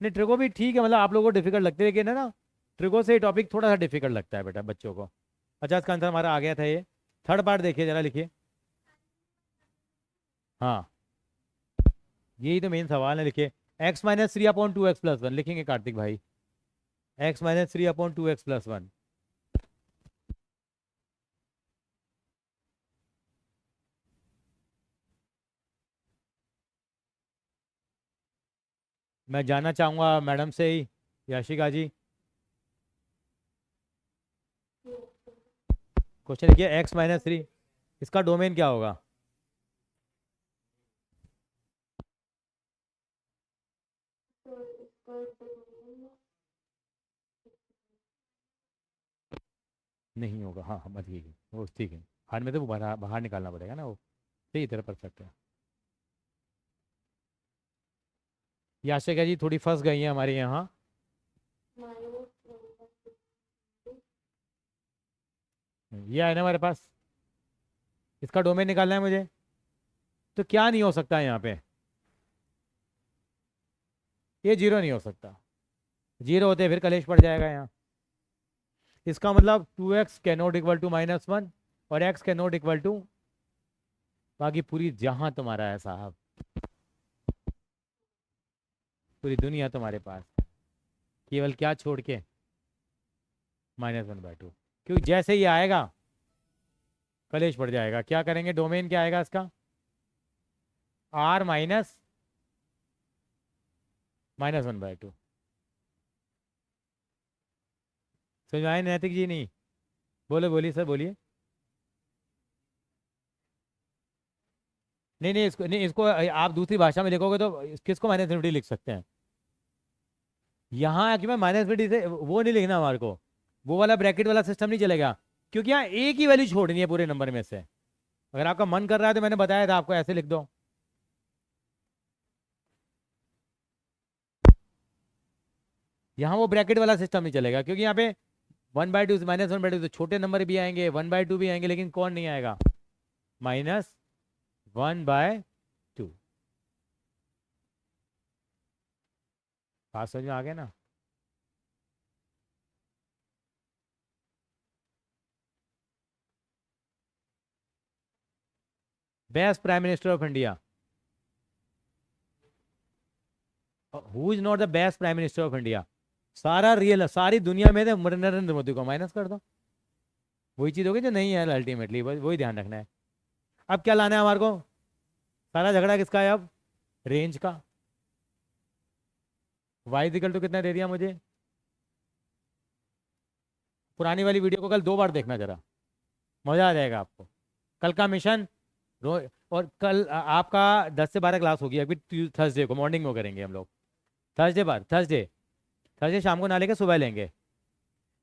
नहीं ट्रिको भी ठीक है, मतलब आप लोगों को डिफिकल्ट लगती है, लेकिन है ना, ट्रिको से टॉपिक थोड़ा सा डिफिकल्ट लगता है बेटा बच्चों को। अच्छा इसका आंसर हमारा आ गया था ये। थर्ड पार्ट देखिए जरा, लिखिए। हाँ यही तो मेन सवाल है, लिखिए। x - 3/2x+1 लिखेंगे कार्तिक भाई। x - 3/2x+1। मैं जानना चाहूंगा मैडम से ही, याशिका जी। क्वेश्चन लिखिए, x - 3, इसका डोमेन क्या होगा? नहीं होगा, हाँ हाँ ठीक है वो ठीक है। हाथ में तो बाहर बाहर निकालना पड़ेगा ना वो। सही तरह परफेक्ट है। याशिका जी थोड़ी फंस गई है हमारे यहाँ। ये है ना हमारे पास। इसका डोमेन निकालना है मुझे। तो क्या नहीं हो सकता यहाँ पे, ये जीरो नहीं हो सकता। जीरो होते फिर कलेश पड़ जाएगा यहाँ। इसका मतलब 2x can not equal to -1 और x can not equal to, बाकी पूरी जहां तुम्हारा है साहब, पूरी दुनिया तुम्हारे पास, केवल क्या छोड़ के, -1/2। क्योंकि जैसे ही आएगा कलेश पड़ जाएगा। क्या करेंगे, डोमेन क्या आएगा इसका, r -1/2। समझ में आए नैतिक जी? नहीं बोले, बोलिए सर बोलिए। नहीं नहीं, इसको नहीं, इसको आप दूसरी भाषा में लिखोगे तो किसको -∞ लिख सकते हैं। यहाँ कि मैं -∞ से वो नहीं लिखना हमारे को, वो वाला ब्रैकेट वाला सिस्टम नहीं चलेगा। क्योंकि यहाँ एक ही वैल्यू छोड़नी है पूरे नंबर में से। अगर आपका मन कर रहा है तो मैंने बताया था आपको, ऐसे लिख दो। यहाँ वो ब्रैकेट वाला सिस्टम नहीं चलेगा, क्योंकि यहाँ पे 1/2 से -1/2 तो छोटे नंबर भी आएंगे, 1/2 भी आएंगे, लेकिन कौन नहीं आएगा, -1/2। बात समझ में आ गया ना। Best prime minister of India, who is not the best prime minister of India, सारा रियल, सारी दुनिया में नरेंद्र मोदी को माइनस कर दो, वही चीज होगी जो नहीं है अल्टीमेटली, वही ध्यान रखना है। अब क्या लाना है हमारे को, सारा झगड़ा किसका है अब, रेंज का। वाई इक्वल टू कितना दे दिया मुझे, पुरानी वाली वीडियो को कल 2 बार देखना जरा, मजा आ जाएगा आपको। कल का मिशन और कल आपका 10 से 12 क्लास होगी अभी, थर्सडे को मॉर्निंग में करेंगे हम लोग। थर्सडे थर्सडे शाम को ना लेके सुबह लेंगे।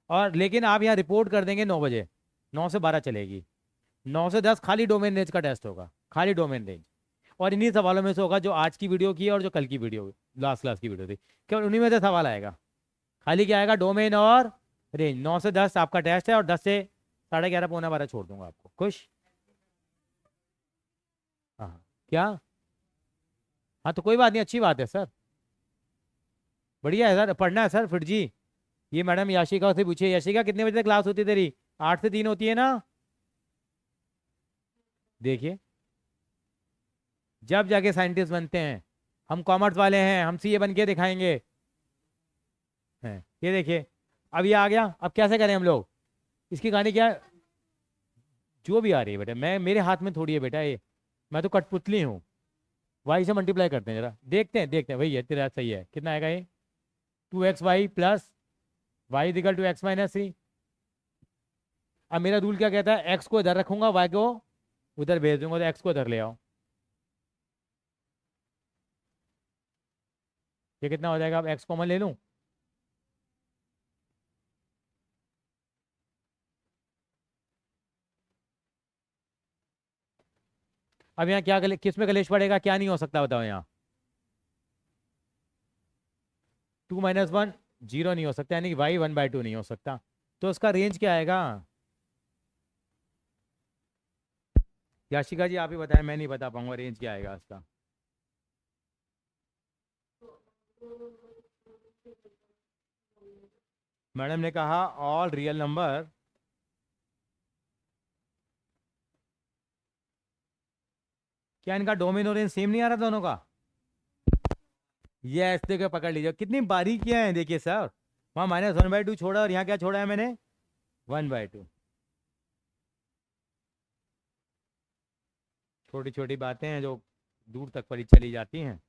और लेकिन आप यहाँ रिपोर्ट कर देंगे 9 बजे, 9 से 12 चलेगी। 9 से 10 खाली डोमेन रेंज का टेस्ट होगा, खाली डोमेन रेंज। और इन्हीं सवालों में से होगा जो आज की वीडियो की है और जो कल की वीडियो, लास्ट क्लास की वीडियो थी, केवल उन्हीं में से सवाल आएगा। खाली क्या आएगा, डोमेन और रेंज। 9 से 10 आपका टेस्ट है, और 10 से 11:30 पौना 12 छोड़ दूंगा आपको। खुश? हाँ। क्या? हाँ तो कोई बात नहीं, अच्छी बात है सर, बढ़िया है सर, पढ़ना है सर। फिर जी, ये मैडम याशिका से पूछिए, याशिका कितने बजे तक क्लास होती है तेरी? 8 से 3 होती है ना? देखिए, जब जाके साइंटिस्ट बनते हैं। हम कॉमर्स वाले हैं, हम सीए बन के दिखाएंगे। हैं, ये देखिए, अब ये आ गया। अब कैसे करें हम लोग, इसकी कहानी क्या है? जो भी आ रही है बेटा, मैं मेरे हाथ में थोड़ी है बेटा ये, मैं तो कठपुतली हूँ। वाई से मल्टीप्लाई करते हैं, जरा देखते हैं भैया, तेरा सही है, कितना आएगा ये, 2xy plus Y equal to x-3। अब मेरा रूल क्या कहता है, x को इधर रखूंगा, y को उधर भेज दूंगा, तो x को इधर ले आओ। ये कितना हो जाएगा, अब x कॉमन ले लूं, अब यहाँ क्या किस में कलेश पड़ेगा, क्या नहीं हो सकता बताओ यहाँ, 2 - 1 जीरो नहीं हो सकता, यानी कि y 1/2 नहीं हो सकता। तो उसका रेंज क्या आएगा, याशिका जी आप ही बताएं, मैं नहीं बता पाऊंगा रेंज क्या आएगा इसका। मैडम ने कहा ऑल रियल नंबर, क्या इनका डोमेन और रेंज सेम नहीं आ रहा दोनों का? ये ऐसे के पकड़ लीजिए, कितनी बारीकियां हैं देखिए सर। वहां -1/2 छोड़ा, और यहाँ क्या छोड़ा है मैंने, 1/2। छोटी छोटी बातें हैं जो दूर तक परी चली जाती हैं।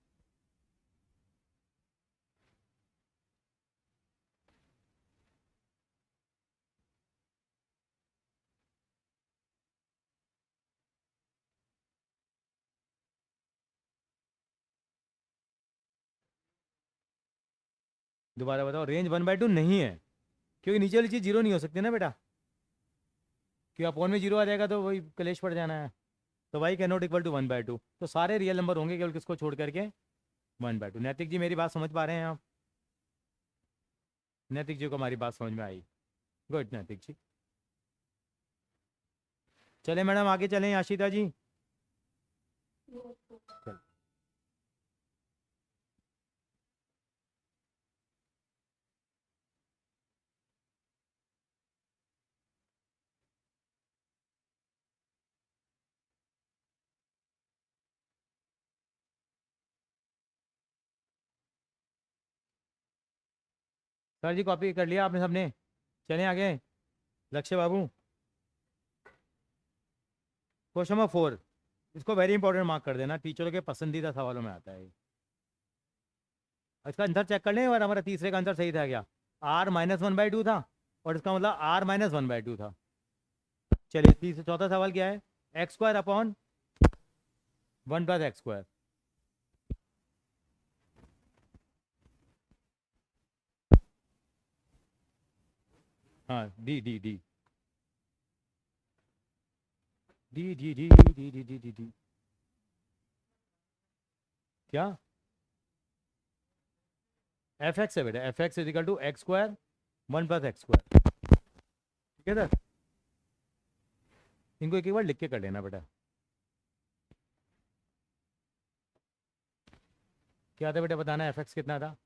दोबारा बताओ, रेंज 1/2 नहीं है, क्योंकि नीचे वाली चीज जीरो नहीं हो सकती ना बेटा, कि अपॉन में जीरो आ जाएगा तो वही कलेश पड़ जाना है। तो y can not equal to 1/2, तो सारे रियल नंबर होंगे केवल किसको छोड़ करके, 1/2। नैतिक जी मेरी बात समझ पा रहे हैं आप? नैतिक जी को हमारी बात समझ में आई, गुड नैतिक जी। चले मैडम आगे चलें आशिता जी। सर जी कॉपी कर लिया आपने सबने? चलें आगे। लक्ष्य बाबू, क्वेश्चन नंबर 4, इसको वेरी इंपॉर्टेंट मार्क कर देना, टीचरों के पसंदीदा सवालों में आता है ये। इसका आंसर चेक कर लें, और हमारा तीसरे का आंसर सही था क्या? R-1/2 था, और इसका मतलब R-1/2 था। चलिए तीसरा चौथा सवाल क्या है? x² / 1 + x²। हाँ D D D D D D D D D D D क्या? fx है बेटा, fx = x² 1 + x²। ठीक है सर, इनको एक एक बार लिख के कर लेना बेटा। क्या था बेटा बताना, fx कितना था?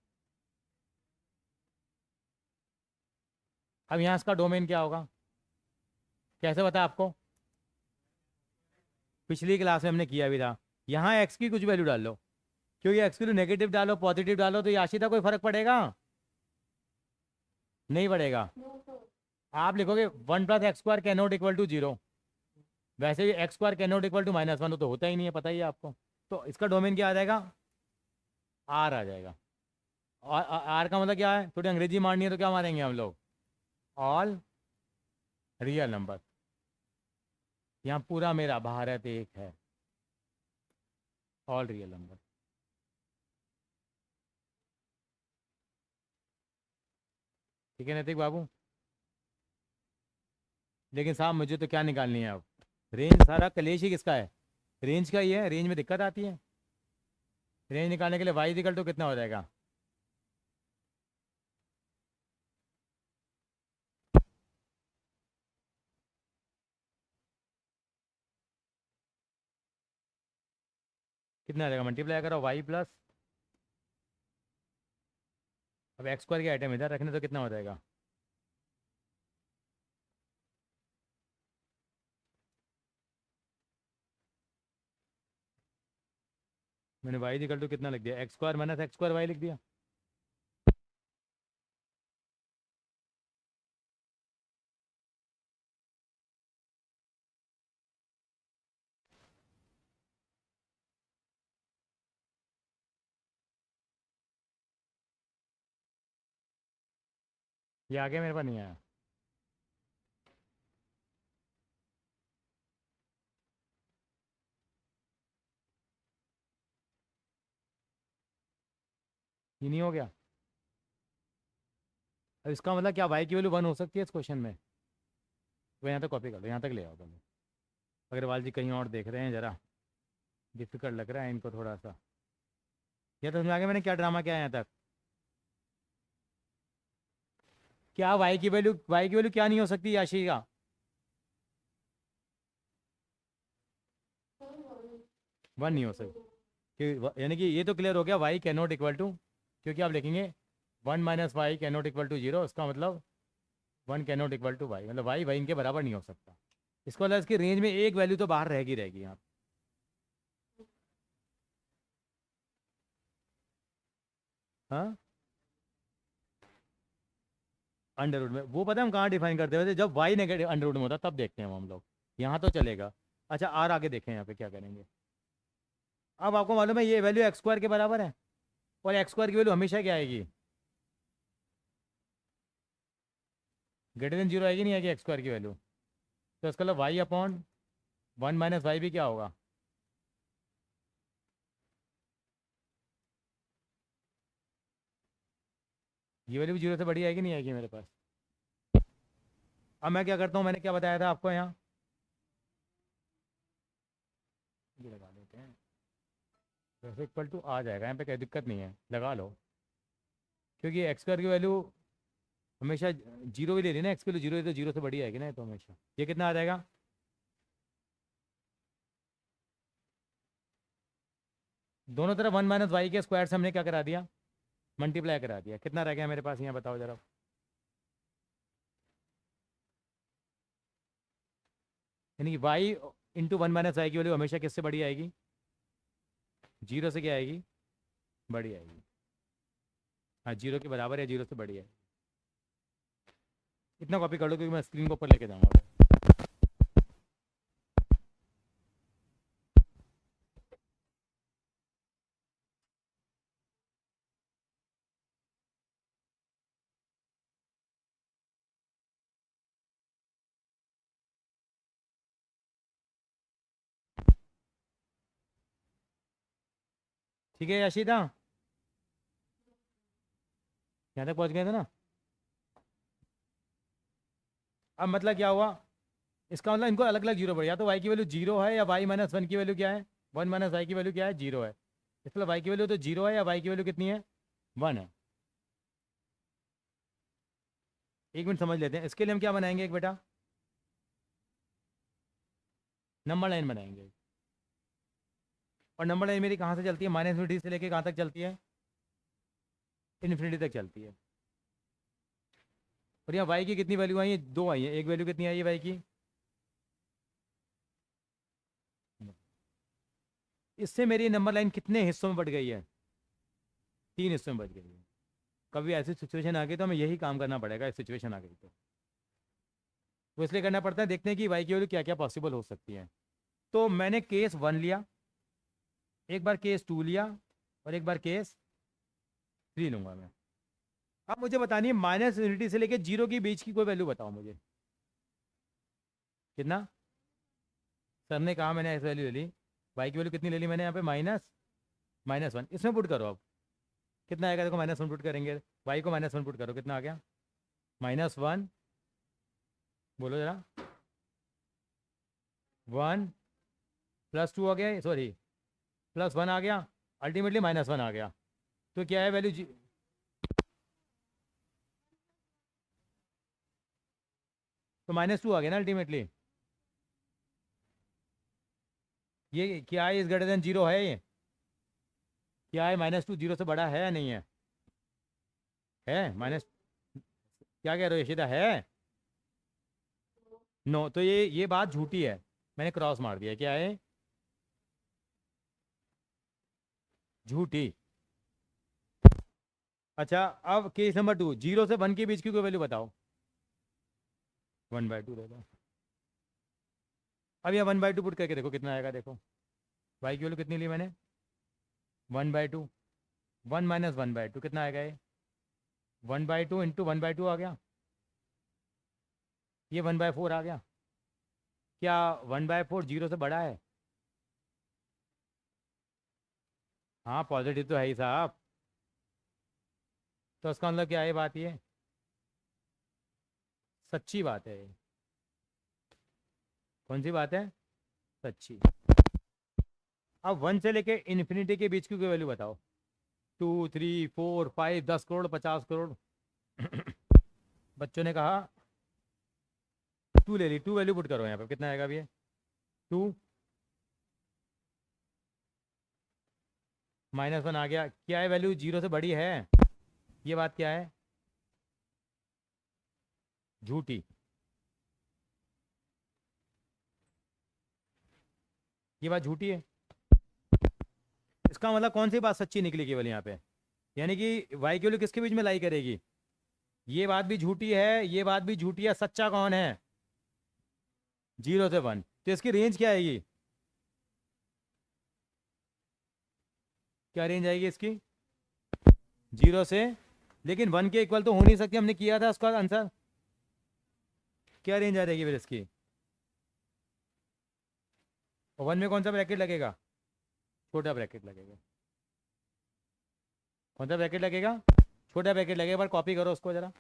अब यहाँ इसका डोमेन क्या होगा, कैसे बता आपको? पिछली क्लास में हमने किया भी था। यहाँ x की कुछ वैल्यू डाल लो, क्योंकि x की नेगेटिव डालो पॉजिटिव डालो तो ये आशिता कोई फर्क पड़ेगा? नहीं पड़ेगा। आप लिखोगे 1 + x² कैनॉट इक्वल टू 0। वैसे भी x² कैनॉट इक्वल टू -1 तो होता ही नहीं है, पता ही है आपको। तो इसका डोमेन क्या आ जाएगा? R आ जाएगा। और R का मतलब क्या है? थोड़ी अंग्रेजी मारनी है तो क्या मारेंगे हम लोग? All real number. यहाँ पूरा मेरा भारत एक है, ऑल रियल नंबर। ठीक है नैतिक बाबू? लेकिन साहब मुझे तो क्या निकालनी है अब? रेंज सारा कलेश ही किसका है? रेंज का ही है, रेंज में दिक्कत आती है। रेंज निकालने के लिए y इक्वल टू कितना हो जाएगा? कितना आ जाएगा? मल्टीप्लाई करो y प्लस, अब x² के आइटम इधर रखने तो कितना हो जाएगा? मैंने y इक्वल टू कितना लिख दिया? x² - x² y लिख दिया। ये आगे मेरे पास नहीं आया। ये नहीं हो गया। अब इसका मतलब क्या y की वैल्यू 1 हो सकती है इस क्वेश्चन में? वो यहाँ तक कॉपी कर लो, यहाँ तक ले आओ पहले। अग्रवाल जी कहीं और देख रहे हैं, ज़रा डिफिकल्ट लग रहा है इनको थोड़ा सा। यह तो समझ आ गया मैंने क्या ड्रामा किया है यहाँ तक? क्या y की वैल्यू क्या नहीं हो सकती याशी का? 1 नहीं हो सकती, यानी कि ये तो क्लियर हो गया, y कैनॉट इक्वल टू, क्योंकि आप लिखेंगे 1 - y कैनॉट इक्वल टू 0, उसका मतलब 1 कैनॉट इक्वल टू y, मतलब y इनके बराबर नहीं हो सकता। इसको मतलब इसकी रेंज में एक वैल्यू तो बाहर रहेगी यहाँ। हाँ अंडर रूट में वो पता है हम कहाँ डिफाइन करते हैं? वैसे जब y नेगेटिव अंडर रूट में होता है तब देखते हैं हम लोग, यहाँ तो चलेगा। अच्छा r आगे देखें यहाँ पे क्या करेंगे। अब आपको मालूम है ये वैल्यू x² के बराबर है, और x² की वैल्यू हमेशा क्या आएगी? >0 आएगी, नहीं आएगी x² की वैल्यू? तो इसका मतलब y/1 - y भी क्या होगा? ये वैल्यू भी 0 से बड़ी आएगी, नहीं आएगी मेरे पास? अब मैं क्या करता हूँ, मैंने क्या बताया था आपको यहाँ, ये लगा लेते हैं, वैसे इक्वल टू आ जाएगा यहाँ पे, कोई दिक्कत नहीं है, लगा लो। क्योंकि x² की वैल्यू हमेशा 0 भी ले रही है ना, x की वैल्यू 0 है तो 0 से बड़ी आएगी ना, ये तो हमेशा। ये कितना आ जाएगा? दोनों तरफ 1 माइनस वाई के स्क्वायर से हमने क्या करा दिया, मल्टीप्लाई करा दिया। कितना रह गया मेरे पास यहाँ बताओ जरा। यानी कि वाई इंटू 1 माइनस वाई की वैल्यू हमेशा किससे बड़ी आएगी, जीरो से क्या आएगी, बड़ी आएगी। हाँ जीरो के बराबर है, जीरो से बड़ी है। इतना कॉपी कर लो क्योंकि मैं स्क्रीन को ऊपर लेके जाऊँगा। ठीक है यशिदा, यहाँ तक पहुँच गए थे ना। अब मतलब क्या हुआ, इसका मतलब इनको अलग अलग जीरो पड़े, या तो वाई की वैल्यू जीरो है या वाई माइनस वन की वैल्यू क्या है, 1 माइनस वाई की वैल्यू क्या है, जीरो है। इस मतलब वाई की वैल्यू तो जीरो है या वाई की वैल्यू कितनी है, 1 है। एक मिनट समझ लेते हैं। इसके लिए हम क्या बनाएंगे एक बेटा, नंबर लाइन बनाएंगे। और नंबर लाइन मेरी कहाँ से चलती है, माइनस इन्फिनिटी से लेके कहाँ तक चलती है, इन्फिनिटी तक चलती है। और यहाँ वाई की कितनी वैल्यू आई है, दो आई है। एक वैल्यू कितनी आई है वाई की, इससे मेरी नंबर लाइन कितने हिस्सों में बढ़ गई है, 3 हिस्सों में बढ़ गई है। कभी ऐसी सिचुएशन आ गई तो हमें यही काम करना पड़ेगा। इस सिचुएशन आ गई तो इसलिए करना पड़ता है। देखते हैं कि वाई की वैल्यू क्या क्या पॉसिबल हो सकती है। तो मैंने केस 1 लिया, एक बार केस 2 लिया, और एक बार केस 3 लूंगा मैं। अब मुझे बतानी है माइनस इन्फिनिटी से लेके जीरो के बीच की कोई वैल्यू बताओ मुझे। कितना, सर ने कहा मैंने ऐसे वैल्यू ले ली। वाई की वैल्यू कितनी ले ली मैंने यहाँ पे, माइनस वन। इसमें पुट करो अब, कितना आएगा देखो, -1 पुट करेंगे। वाई को -1 पुट करो, कितना आ गया, -1। बोलो जरा, 1 +2 आ गया, सॉरी +1 आ गया, अल्टीमेटली -1 आ गया। तो क्या है वैल्यू, तो -2 आ गया ना अल्टीमेटली। ये क्या है, इस ग्रेटर देन जीरो है ये, क्या है, -2 जीरो से बड़ा है या नहीं है माइनस, क्या कह रहे हो यशिता, है। नो, तो ये बात झूठी है, मैंने क्रॉस मार दिया। क्या है, झूठी। अच्छा, अब केस नंबर 2, जीरो से 1 के बीच की कोई वैल्यू बताओ। 1/2 दे दो। अब यह 1/2 पुट करके देखो कितना आएगा। देखो वाई की वैल्यू कितनी ली मैंने, 1/2। 1 माइनस 1/2 कितना आएगा ये, 1/2 इंटू 1/2 आ गया। ये 1/4 आ गया। क्या 1/4 जीरो से बड़ा है, हाँ पॉजिटिव तो है ही साहब। तो इसका मतलब क्या है, बात ये सच्ची बात है। कौन सी बात है, सच्ची। अब 1 से लेके इन्फिनिटी के बीच की कोई वैल्यू बताओ। 2, 3, 4, 5, 10 करोड़, 50 करोड़। बच्चों ने कहा 2 ले ली, 2 वैल्यू पुट करो यहाँ पे, कितना आएगा अभी, 2 -1 आ गया। क्या है वैल्यू, जीरो से बड़ी है, ये बात क्या है, झूठी। ये बात झूठी है। इसका मतलब कौन सी बात सच्ची निकली केवल यहाँ पे, यानी कि वाई की वैल्यू किसके बीच में लाई करेगी, ये बात भी झूठी है, ये बात भी झूठी है। सच्चा कौन है, 0 से 1। तो इसकी रेंज क्या आएगी, क्या रेंज आएगी इसकी, 0 से, लेकिन 1 के इक्वल तो हो नहीं सकती, हमने किया था उसका आंसर। क्या रेंज आ जाएगी फिर इसकी, 1 में कौन सा ब्रैकेट लगेगा, छोटा ब्रैकेट लगेगा। कौन सा ब्रैकेट लगेगा, छोटा ब्रैकेट लगेगा। एक बार कॉपी करो उसको जरा।